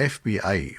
FBI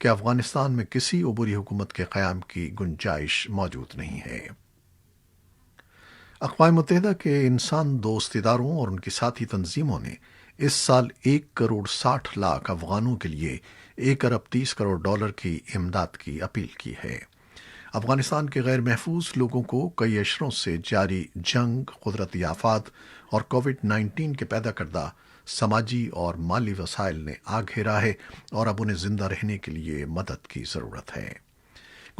کہ افغانستان میں کسی عبوری حکومت کے قیام کی گنجائش موجود نہیں ہے۔ اقوام متحدہ کے انسان دوست اداروں اور ان کی ساتھی تنظیموں نے اس سال 1,60,00,000 افغانوں کے لیے 1,30,00,000,000 کی امداد کی اپیل کی ہے۔ افغانستان کے غیر محفوظ لوگوں کو کئی اشروں سے جاری جنگ، قدرتی آفات اور کووڈ-19 کے پیدا کردہ سماجی اور مالی وسائل نے آ گھیرا ہے اور اب انہیں زندہ رہنے کے لیے مدد کی ضرورت ہے۔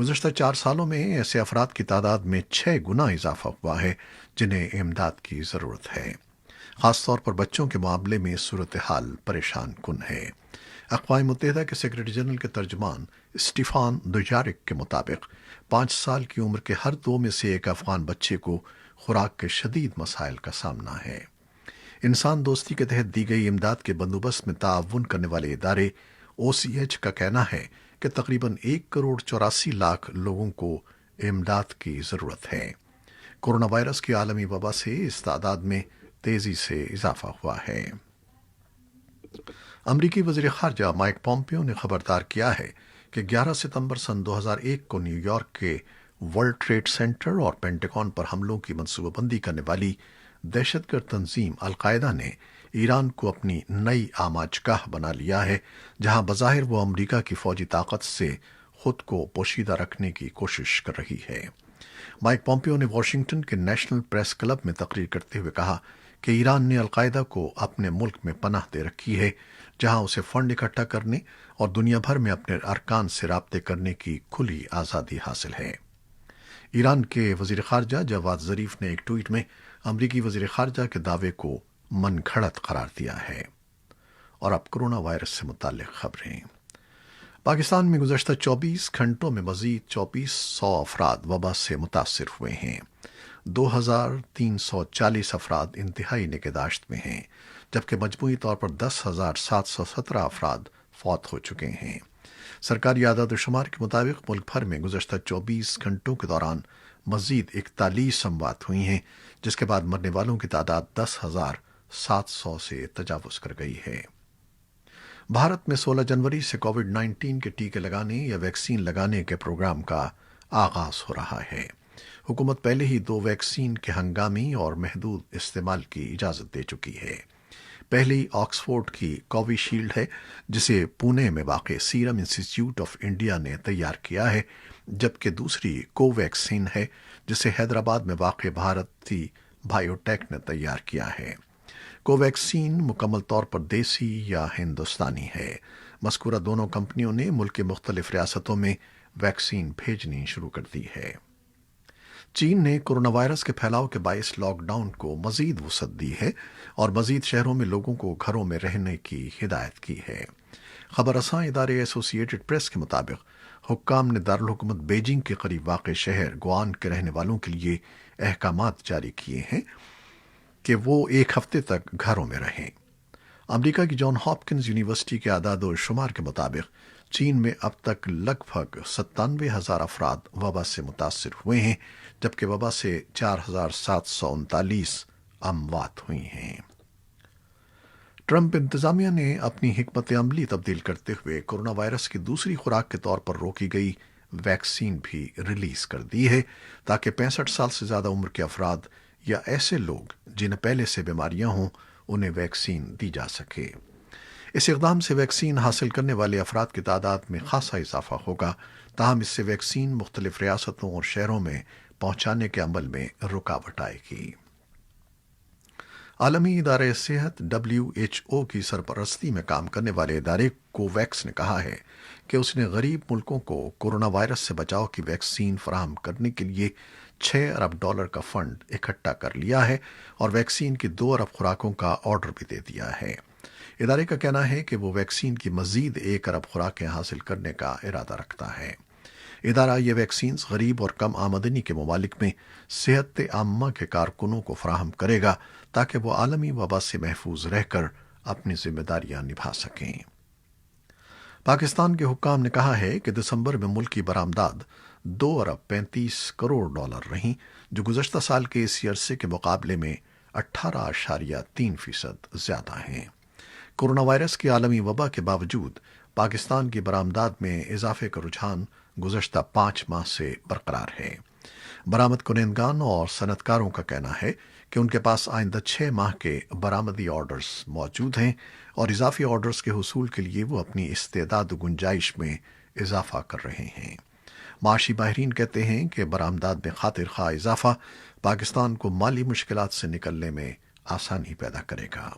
گزشتہ 4 سالوں میں ایسے افراد کی تعداد میں 6 گنا اضافہ ہوا ہے جنہیں امداد کی ضرورت ہے۔ خاص طور پر بچوں کے معاملے میں صورتحال پریشان کن ہے۔ اقوام متحدہ کے سیکرٹری جنرل کے ترجمان اسٹیفان دوجارک کے مطابق 5 سال کی عمر کے ہر 2 میں سے ایک افغان بچے کو خوراک کے شدید مسائل کا سامنا ہے۔ انسان دوستی کے تحت دی گئی امداد کے بندوبست میں تعاون کرنے والے ادارے OCH کا کہنا ہے کہ تقریباً 1,84,00,000 لوگوں کو امداد کی ضرورت ہے۔ کورونا وائرس کی عالمی وبا سے اس تعداد میں تیزی سے اضافہ ہوا ہے۔ امریکی وزیر خارجہ مائک پومپیو نے خبردار کیا ہے کہ 11 ستمبر سن 2001 کو نیو یارک کے ورلڈ ٹریڈ سینٹر اور پینٹاگون پر حملوں کی منصوبہ بندی کرنے والی دہشت گرد تنظیم القاعدہ نے ایران کو اپنی نئی آماج گاہ بنا لیا ہے، جہاں بظاہر وہ امریکہ کی فوجی طاقت سے خود کو پوشیدہ رکھنے کی کوشش کر رہی ہے۔ مائک پومپیو نے واشنگٹن کے نیشنل پریس کلب میں تقریر کرتے ہوئے کہا کہ ایران نے القاعدہ کو اپنے ملک میں پناہ دے رکھی ہے، جہاں اسے فنڈ اکٹھا کرنے اور دنیا بھر میں اپنے ارکان سے رابطے کرنے کی کھلی آزادی حاصل ہے۔ ایران کے وزیر خارجہ جواد ظریف نے ایک ٹویٹ میں امریکی وزیر خارجہ کے دعوے کو من گھڑت قرار دیا ہے۔ اور اب کورونا وائرس سے متعلق خبریں۔ پاکستان میں گزشتہ 24 گھنٹوں میں مزید 2400 افراد وبا سے متاثر ہوئے ہیں۔ 2,340 افراد انتہائی نگہداشت میں ہیں، جبکہ مجموعی طور پر 10,717 افراد فوت ہو چکے ہیں۔ سرکاری اعداد و شمار کے مطابق ملک بھر میں گزشتہ 24 گھنٹوں کے دوران مزید 41 اموات ہوئی ہیں، جس کے بعد مرنے والوں کی تعداد 10,700 سے تجاوز کر گئی ہے۔ بھارت میں 16 جنوری سے کووڈ-19 کے ٹیکے لگانے یا ویکسین لگانے کے پروگرام کا آغاز ہو رہا ہے۔ حکومت پہلے ہی 2 ویکسین کے ہنگامی اور محدود استعمال کی اجازت دے چکی ہے۔ پہلی آکسفورڈ کی کووی شیلڈ ہے، جسے پونے میں واقع سیرم انسٹی ٹیوٹ آف انڈیا نے تیار کیا ہے، جبکہ دوسری کو ویکسین ہے جسے حیدرآباد میں واقع بھارتی بائیو ٹیک نے تیار کیا ہے۔ کو ویکسین مکمل طور پر دیسی یا ہندوستانی ہے۔ مذکورہ دونوں کمپنیوں نے ملک کے مختلف ریاستوں میں ویکسین بھیجنی شروع کر دی ہے۔ چین نے کورونا وائرس کے پھیلاؤ کے باعث لاک ڈاؤن کو مزید وسعت دی ہے اور مزید شہروں میں لوگوں کو گھروں میں رہنے کی ہدایت کی ہے۔ خبر رساں ادارے ایسوسی ایٹڈ پریس کے مطابق حکام نے دارالحکومت بیجنگ کے قریب واقع شہر گوان کے رہنے والوں کے لیے احکامات جاری کیے ہیں کہ وہ 1 ہفتے تک گھروں میں رہیں۔ امریکہ کی جان ہاپکنز یونیورسٹی کے اعداد و شمار کے مطابق چین میں اب تک لگ بھگ 97,000 افراد وبا سے متاثر ہوئے ہیں، جبکہ وبا سے 4,739 اموات ہوئی ہیں۔ ٹرمپ انتظامیہ نے اپنی حکمت عملی تبدیل کرتے ہوئے کورونا وائرس کی دوسری خوراک کے طور پر روکی گئی ویکسین بھی ریلیز کر دی ہے، تاکہ 65 سال سے زیادہ عمر کے افراد یا ایسے لوگ جنہیں پہلے سے بیماریاں ہوں انہیں ویکسین دی جا سکے۔ اس اقدام سے ویکسین حاصل کرنے والے افراد کی تعداد میں خاصا اضافہ ہوگا، تاہم اس سے ویکسین مختلف ریاستوں اور شہروں میں پہنچانے کے عمل میں رکاوٹ آئے گی۔ عالمی ادارہ صحت WHO کی سرپرستی میں کام کرنے والے ادارے کوویکس نے کہا ہے کہ اس نے غریب ملکوں کو کورونا وائرس سے بچاؤ کی ویکسین فراہم کرنے کے لیے $6 ارب کا فنڈ اکٹھا کر لیا ہے اور ویکسین کی 2 ارب خوراکوں کا آرڈر بھی دے دیا ہے۔ ادارے کا کہنا ہے کہ وہ ویکسین کی مزید 1 ارب خوراکیں حاصل کرنے کا ارادہ رکھتا ہے۔ ادارہ یہ ویکسینز غریب اور کم آمدنی کے ممالک میں صحت عامہ کے کارکنوں کو فراہم کرے گا تاکہ وہ عالمی وبا سے محفوظ رہ کر اپنی ذمہ داریاں نبھا سکیں۔ پاکستان کے حکام نے کہا ہے کہ دسمبر میں ملک کی برآمدات $2 ارب 35 کروڑ رہیں، جو گزشتہ سال کے اسی عرصے کے مقابلے میں 18.3% زیادہ ہیں۔ کورونا وائرس کی عالمی وبا کے باوجود پاکستان کی برآمدات میں اضافے کا رجحان گزشتہ 5 ماہ سے برقرار ہے۔ برآمد کنندگان اور صنعت کاروں کا کہنا ہے کہ ان کے پاس آئندہ 6 ماہ کے برآمدی آرڈرز موجود ہیں اور اضافی آرڈرز کے حصول کے لیے وہ اپنی استعداد و گنجائش میں اضافہ کر رہے ہیں۔ معاشی ماہرین کہتے ہیں کہ برآمدات میں خاطر خواہ اضافہ پاکستان کو مالی مشکلات سے نکلنے میں آسانی پیدا کرے گا۔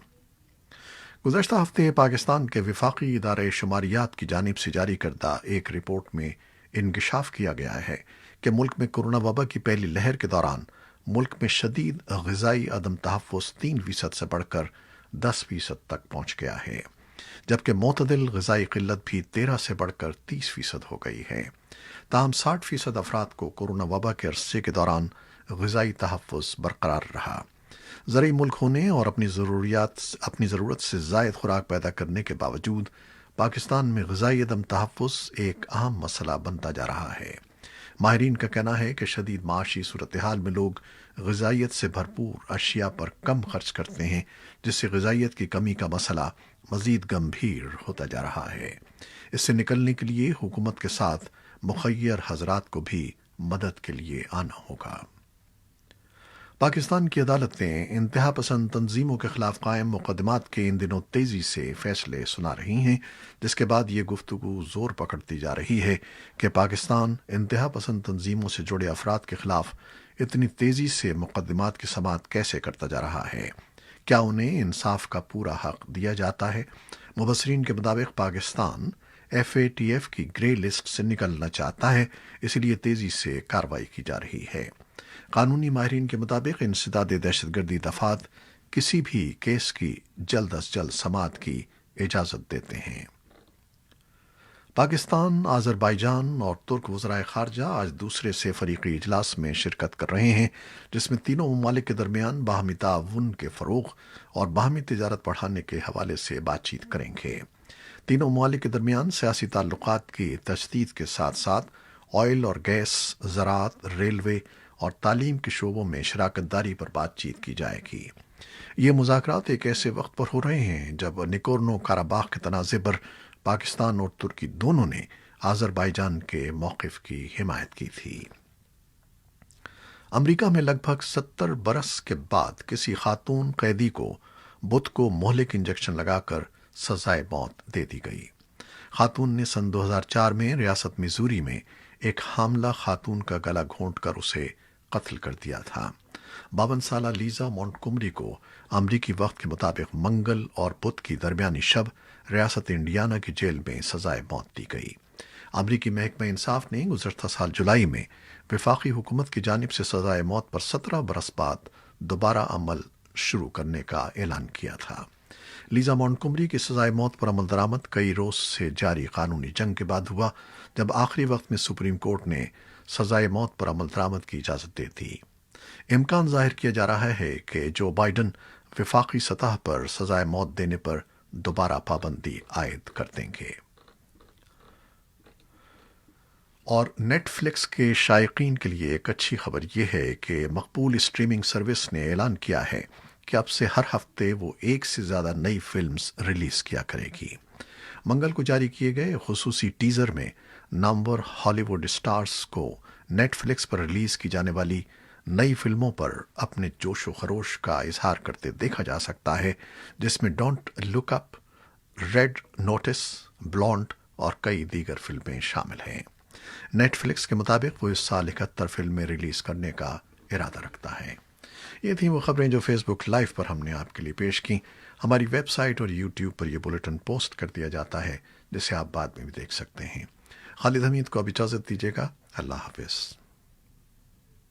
گزشتہ ہفتے پاکستان کے وفاقی ادارہ شماریات کی جانب سے جاری کردہ ایک رپورٹ میں انکشاف کیا گیا ہے کہ ملک میں کورونا وبا کی پہلی لہر کے دوران ملک میں شدید غذائی عدم تحفظ 3% سے بڑھ کر 10% تک پہنچ گیا ہے، جبکہ معتدل غذائی قلت بھی 13 سے بڑھ کر 30% ہو گئی ہے۔ تاہم 60% افراد کو کورونا وبا کے عرصے کے دوران غذائی تحفظ برقرار رہا۔ زرعی ملک ہونے اور اپنی ضرورت سے زائد خوراک پیدا کرنے کے باوجود پاکستان میں غذائی عدم تحفظ ایک اہم مسئلہ بنتا جا رہا ہے۔ ماہرین کا کہنا ہے کہ شدید معاشی صورتحال میں لوگ غذائیت سے بھرپور اشیاء پر کم خرچ کرتے ہیں، جس سے غذائیت کی کمی کا مسئلہ مزید گمبھیر ہوتا جا رہا ہے۔ اس سے نکلنے کے لیے حکومت کے ساتھ مخیر حضرات کو بھی مدد کے لیے آنا ہوگا۔ پاکستان کی عدالتیں انتہا پسند تنظیموں کے خلاف قائم مقدمات کے ان دنوں تیزی سے فیصلے سنا رہی ہیں، جس کے بعد یہ گفتگو زور پکڑتی جا رہی ہے کہ پاکستان انتہا پسند تنظیموں سے جڑے افراد کے خلاف اتنی تیزی سے مقدمات کی سماعت کیسے کرتا جا رہا ہے۔ کیا انہیں انصاف کا پورا حق دیا جاتا ہے؟ مبصرین کے مطابق پاکستان FATF کی گرے لسٹ سے نکلنا چاہتا ہے، اس لیے تیزی سے کارروائی کی جا رہی ہے۔ قانونی ماہرین کے مطابق انسداد دہشت گردی دفعات کسی بھی کیس کی جلد از جلد سماعت کی اجازت دیتے ہیں۔ پاکستان، آذربائیجان اور ترک وزرائے خارجہ آج دوسرے سے فریقی اجلاس میں شرکت کر رہے ہیں، جس میں تینوں ممالک کے درمیان باہمی تعاون کے فروغ اور باہمی تجارت بڑھانے کے حوالے سے بات چیت کریں گے۔ تینوں ممالک کے درمیان سیاسی تعلقات کی تجدید کے ساتھ ساتھ آئل اور گیس، زراعت، ریلوے اور تعلیم کے شعبوں میں شراکت داری پر بات چیت کی جائے گی۔ یہ مذاکرات ایک ایسے وقت پر ہو رہے ہیں جب نکورنو کاراباخ کے تنازع پر پاکستان اور ترکی دونوں نے آذربائیجان کے موقف کی حمایت کی تھی۔ امریکہ میں لگ بھگ 70 برس کے بعد کسی خاتون قیدی کو بدھ کو مہلک انجیکشن لگا کر سزائے موت دے دی گئی۔ خاتون نے سن 2004 میں ریاست میزوری میں ایک حاملہ خاتون کا گلا گھونٹ کر اسے قتل کر دیا تھا۔ 52 سالہ لیزا مونٹگومری کو امریکی وقت کے مطابق منگل اور بدھ کی درمیانی شب ریاست انڈیانا کی جیل میں سزائے موت دی گئی۔ امریکی محکمہ انصاف نے گزشتہ سال جولائی میں وفاقی حکومت کی جانب سے سزائے موت پر 17 برس بعد دوبارہ عمل شروع کرنے کا اعلان کیا تھا۔ لیزا مونٹگومری کی سزائے موت پر عمل درآمد کئی روز سے جاری قانونی جنگ کے بعد ہوا، جب آخری وقت میں سپریم کورٹ نے سزائے موت پر عمل درآمد کی اجازت دے دی۔ امکان ظاہر کیا جا رہا ہے کہ جو بائیڈن وفاقی سطح پر سزائے موت دینے پر دوبارہ پابندی عائد کر دیں گے۔ اور نیٹ فلکس کے شائقین کے لیے ایک اچھی خبر یہ ہے کہ مقبول اسٹریمنگ سروس نے اعلان کیا ہے کہ اب سے ہر ہفتے وہ 1 سے زیادہ نئی فلمز ریلیز کیا کرے گی۔ منگل کو جاری کیے گئے خصوصی ٹیزر میں نامور ہالی ووڈ اسٹارز کو نیٹ فلکس پر ریلیز کی جانے والی نئی فلموں پر اپنے جوش و خروش کا اظہار کرتے دیکھا جا سکتا ہے، جس میں Don't Look Up, Red Notice, Blonde اور کئی دیگر فلمیں شامل ہیں۔ نیٹ فلکس کے مطابق وہ اس سال 71 فلمیں ریلیز کرنے کا ارادہ رکھتا ہے۔ یہ تھیں وہ خبریں جو فیس بک لائیو پر ہم نے آپ کے لیے پیش کی۔ ہماری ویب سائٹ اور یوٹیوب پر یہ بلیٹن پوسٹ کر دیا جاتا ہے، جسے آپ بعد میں بھی دیکھ سکتے ہیں۔ خالد حمید کو اب اجازت دیجیے گا۔ اللہ حافظ۔